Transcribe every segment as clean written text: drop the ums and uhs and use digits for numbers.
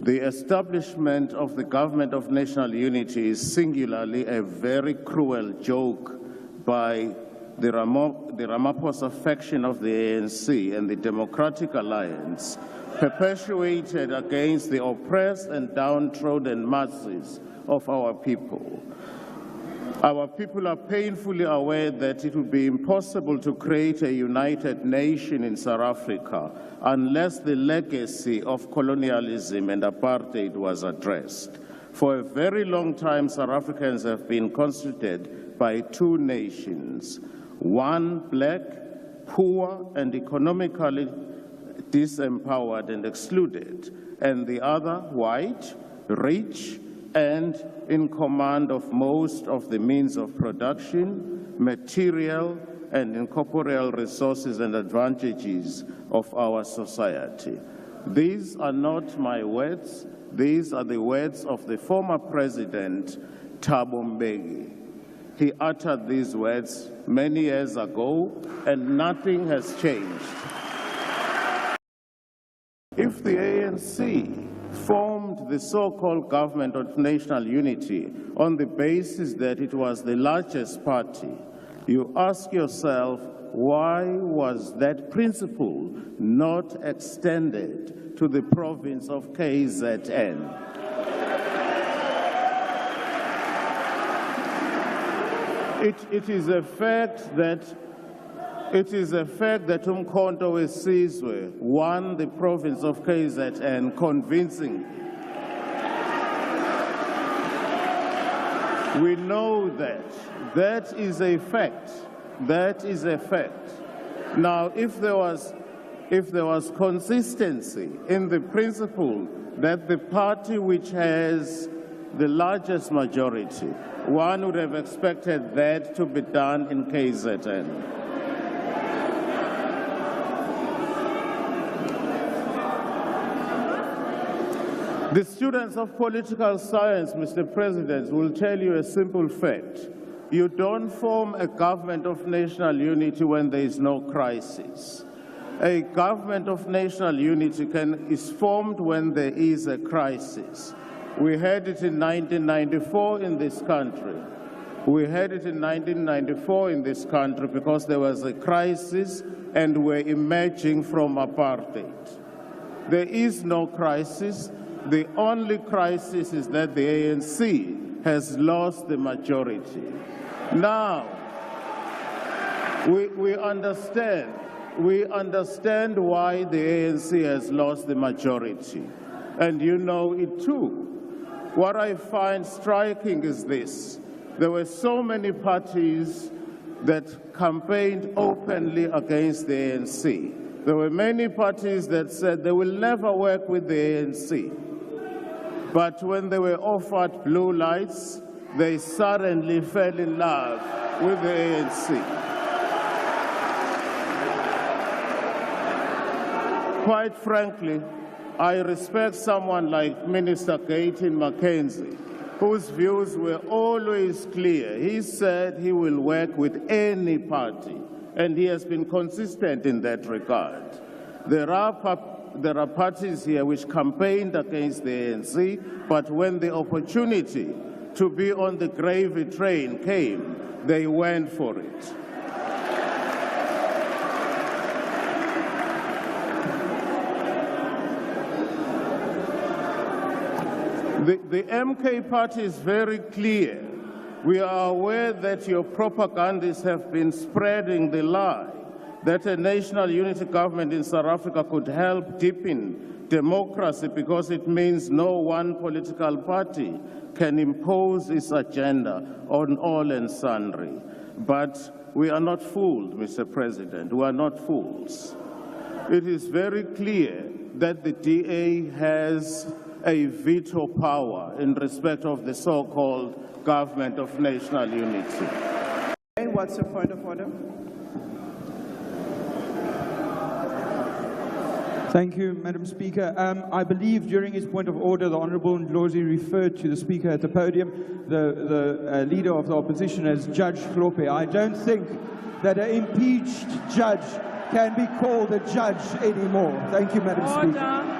The establishment of the government of national unity is singularly a very cruel joke by the Ramaphosa faction of the ANC and the Democratic Alliance, perpetuated against the oppressed and downtrodden masses of our people. Our people are painfully aware that it would be impossible to create a united nation in South Africa unless the legacy of colonialism and apartheid was addressed. For a very long time, South Africans have been constituted by two nations, one black, poor, and economically disempowered and excluded, and the other white, rich, and in command of most of the means of production, material, and incorporeal resources and advantages of our society. These are not my words. These are the words of the former President Thabo Mbeki. He uttered these words many years ago, and nothing has changed. If the ANC formed the so-called government of national unity on the basis that it was the largest party, you ask yourself, why was that principle not extended to the province of KZN? It is a fact that Umkhonto weSizwe won the province of KZN convincingly. We know that. That is a fact. That is a fact. Now, if there was consistency in the principle that the party which has the largest majority, one would have expected that to be done in KZN. The students of political science, Mr. President, will tell you a simple fact. You don't form a government of national unity when there is no crisis. A government of national unity is formed when there is a crisis. We had it in 1994 in this country. We had it in 1994 in this country because there was a crisis and we're emerging from apartheid. There is no crisis. The only crisis is that the ANC has lost the majority. Now, we understand why the ANC has lost the majority, and you know it too. What I find striking is this. There were so many parties that campaigned openly against the ANC. There were many parties that said they will never work with the ANC. But when they were offered blue lights, they suddenly fell in love with the ANC. Quite frankly, I respect someone like Minister Gayton Mackenzie, whose views were always clear. He said he will work with any party, and he has been consistent in that regard. There are parties here which campaigned against the ANC, but when the opportunity to be on the gravy train came, they went for it. The MK party is very clear. We are aware that your propagandists have been spreading the lie that a national unity government in South Africa could help deepen democracy because it means no one political party can impose its agenda on all and sundry. But we are not fooled, Mr. President. We are not fools. It is very clear that the DA has a veto power in respect of the so-called government of national unity. And what's the point of order? Thank you, Madam Speaker. I believe during his point of order, the Honourable Ndlozi referred to the Speaker at the podium, the Leader of the Opposition, as Judge Hlophe. I don't think that an impeached judge can be called a judge anymore. Thank you, Madam Speaker.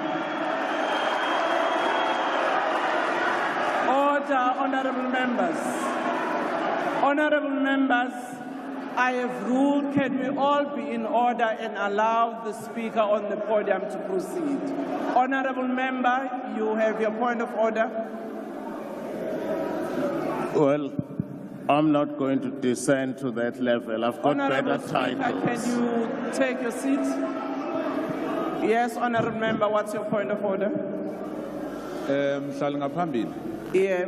Honourable members, I have ruled, can we all be in order and allow the Speaker on the podium to proceed? Honourable member, you have your point of order. Well, I'm not going to descend to that level. I've got Honourable better Speaker, titles. can you take your seat? Yes, Honourable member, what's your point of order? Mhlali ngaphambili Yeah.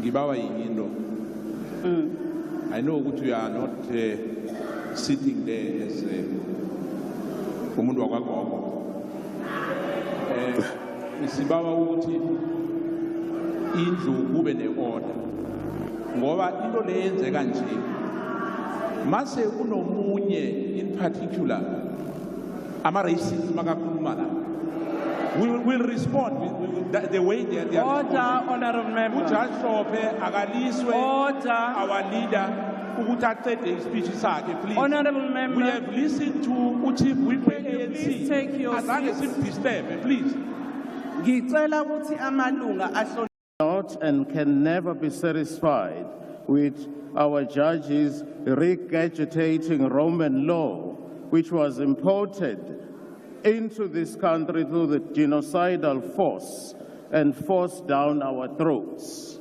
ngibawa yinye into. I know ukuthi you are not sitting there as umuntu wakwagogo. Sibawa ukuthi indlu kube ne-order ngoba into leyenzeka nje mase kunomunye in particular ama-racists makakhuluma la will respond with the way they are. Order, Honourable member. Judge Hlophe akaliswe Order. our leader ukuthi aqede ispeech sakhe, please. Honourable member. We have listened to uChief Whip Please take your azange seat. simdisturbe, please. Ngicela ukuthi amalunga ahloniphe. Not and can never be satisfied with our judges regurgitating Roman law, which was imported into this country through the genocidal force and forced down our throats.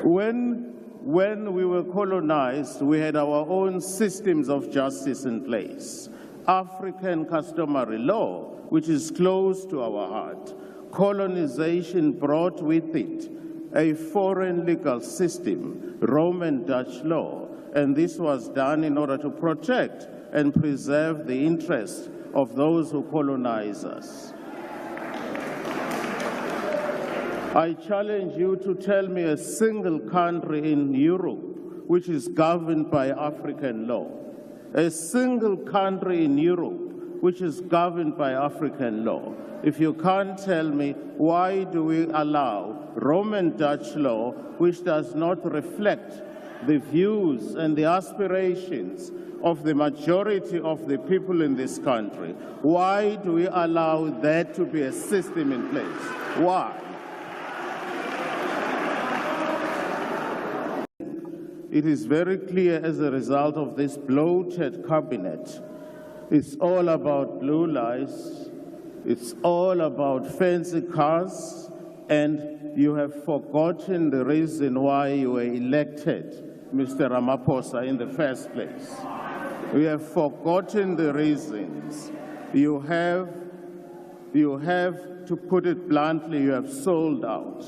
When we were colonized, we had our own systems of justice in place. African customary law, which is close to our heart. Colonization brought with it a foreign legal system, Roman Dutch law, and this was done in order to protect and preserve the interests of those who colonize us. I challenge you to tell me a single country in Europe which is governed by African law. A single country in Europe which is governed by African law. If you can't tell me, why do we allow Roman Dutch law, which does not reflect the views and the aspirations of the majority of the people in this country? Why do we allow that to be a system in place? Why? It is very clear as a result of this bloated cabinet, it's all about blue lies, it's all about fancy cars, and you have forgotten the reason why you were elected, Mr. Ramaphosa, in the first place. We have forgotten the reasons. You have, to put it bluntly, you have sold out.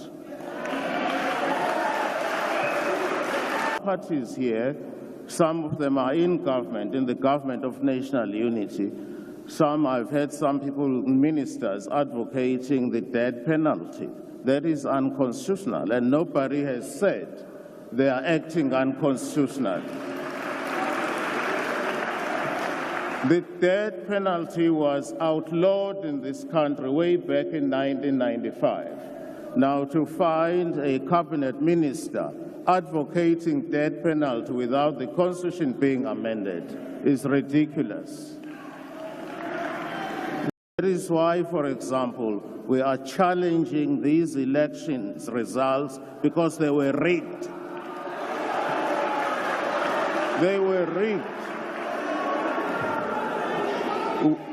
Parties here, some of them are in government, in the government of national unity. I've heard some people, ministers, advocating the death penalty. That is unconstitutional, and nobody has said they are acting unconstitutionally. The death penalty was outlawed in this country way back in 1995. Now, to find a cabinet minister advocating death penalty without the Constitution being amended is ridiculous. That is why, for example, we are challenging these elections results because they were rigged. They were rigged.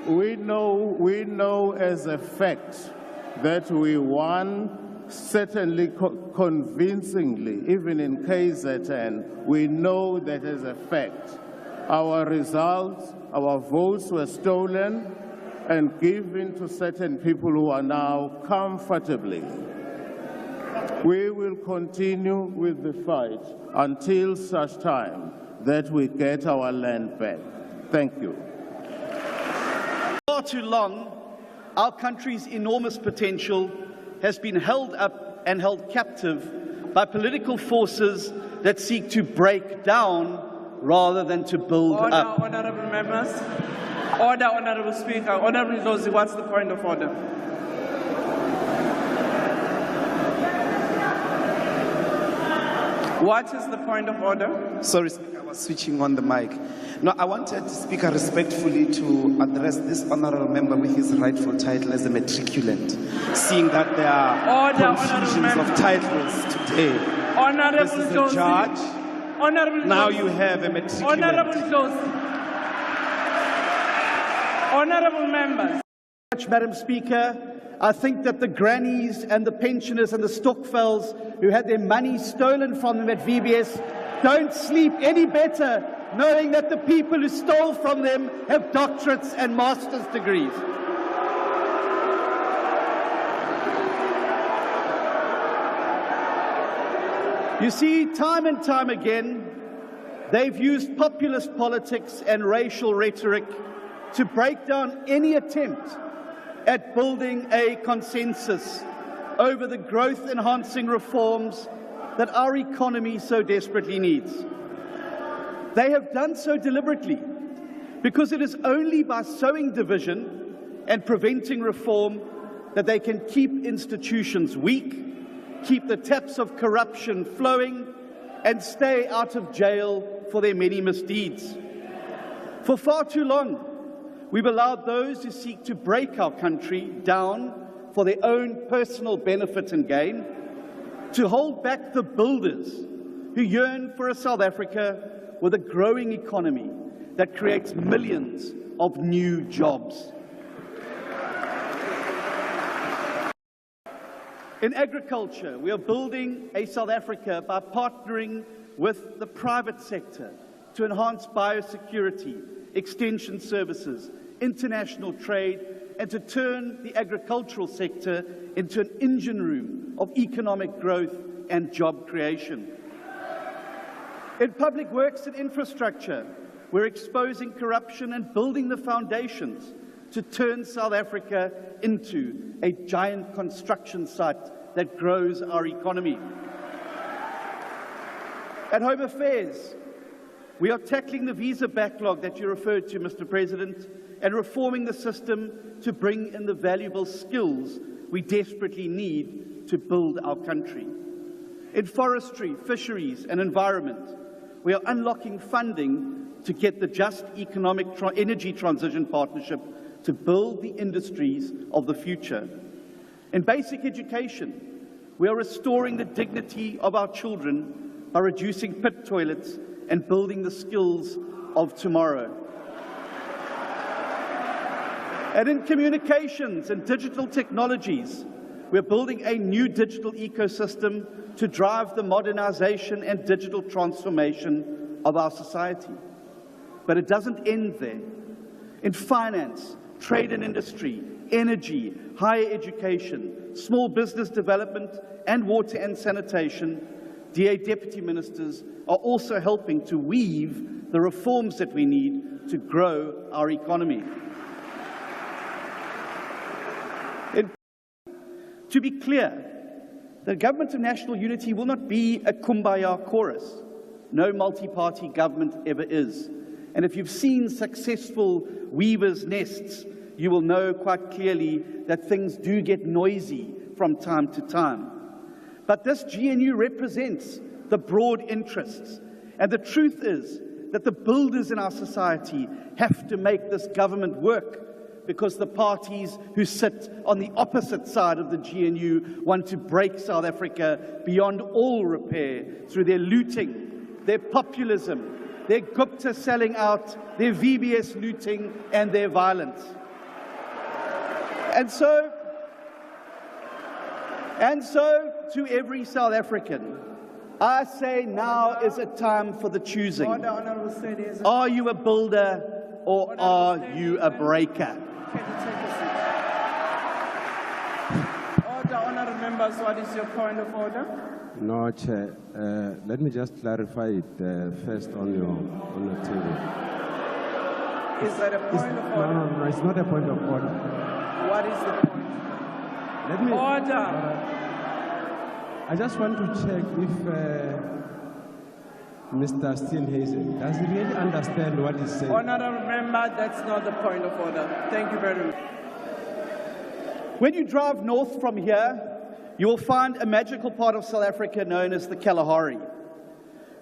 We know as a fact that we won, certainly convincingly, even in KZN, we know that as a fact. Our results, our votes were stolen and given to certain people who are now comfortably. We will continue with the fight until such time that we get our land back. Thank you. For far too long, our country's enormous potential has been held up and held captive by political forces that seek to break down rather than to build up. Order, honourable members. Order, Honourable Speaker. Honourable Ndlozi, what's the point of order? What is the point of order? Sorry, Speaker, I was switching on the mic. No, I wanted Speaker respectfully to address this honourable member with his rightful title as a matriculant, seeing that there are confusions of titles today. Honourable This is a Ndlozi. judge. Honourable Now Ndlozi. you have a matriculant. Honourable Ndlozi. Honourable members. Madam Speaker, I think that the grannies and the pensioners and the Stokvels who had their money stolen from them at VBS don't sleep any better knowing that the people who stole from them have doctorates and master's degrees. You see, time and time again, they've used populist politics and racial rhetoric to break down any attempt at building a consensus over the growth-enhancing reforms that our economy so desperately needs. They have done so deliberately because it is only by sowing division and preventing reform that they can keep institutions weak, keep the taps of corruption flowing, and stay out of jail for their many misdeeds. For far too long, we've allowed those who seek to break our country down for their own personal benefit and gain to hold back the builders who yearn for a South Africa with a growing economy that creates millions of new jobs. In agriculture, we are building a South Africa by partnering with the private sector to enhance biosecurity, extension services, international trade, and to turn the agricultural sector into an engine room of economic growth and job creation. In public works and infrastructure, we're exposing corruption and building the foundations to turn South Africa into a giant construction site that grows our economy. At Home Affairs, we are tackling the visa backlog that you referred to, Mr. President, and reforming the system to bring in the valuable skills we desperately need to build our country. In forestry, fisheries, and environment, we are unlocking funding to get the Just Economic Energy Transition Partnership to build the industries of the future. In basic education, we are restoring the dignity of our children by reducing pit toilets and building the skills of tomorrow. And in communications and digital technologies, we're building a new digital ecosystem to drive the modernization and digital transformation of our society. But it doesn't end there. In finance, trade and industry, energy, higher education, small business development, and water and sanitation, DA deputy ministers are also helping to weave the reforms that we need to grow our economy. To be clear, the Government of National Unity will not be a kumbaya chorus. No multi-party government ever is. And if you've seen successful weavers' nests, you will know quite clearly that things do get noisy from time to time. But this GNU represents the broad interests. And the truth is that the builders in our society have to make this government work, because the parties who sit on the opposite side of the GNU want to break South Africa beyond all repair through their looting, their populism, their Gupta selling out, their VBS looting, and their violence. And so to every South African, I say now is a time for the choosing. Are you a builder or are you a breaker? Can you take a seat? Order, honourable members, what is your point of order? No, Chair. Let me just clarify it first on your table. Is that a point of order? No, it's not a point of order. What is the point? Let me. Order. I just want to check if Min.Steenhuisen, does he really understand what he's saying? Honourable member, that's not the point of order. Thank you very much. When you drive north from here, you will find a magical part of South Africa known as the Kalahari.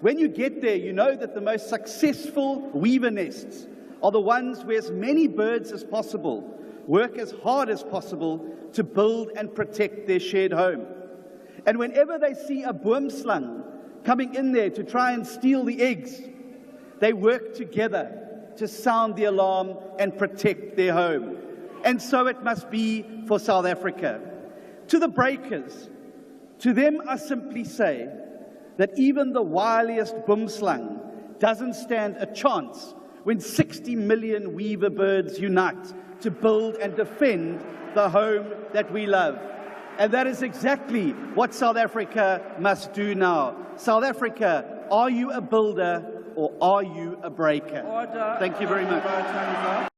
When you get there, you know that the most successful weaver nests are the ones where as many birds as possible work as hard as possible to build and protect their shared home. And whenever they see a boomslang coming in there to try and steal the eggs, they work together to sound the alarm and protect their home. And so it must be for South Africa. To the breakers, to them I simply say that even the wiliest boomslang doesn't stand a chance when 60 million weaver birds unite to build and defend the home that we love. And that is exactly what South Africa must do now. South Africa, are you a builder or are you a breaker? Order. Thank you very much.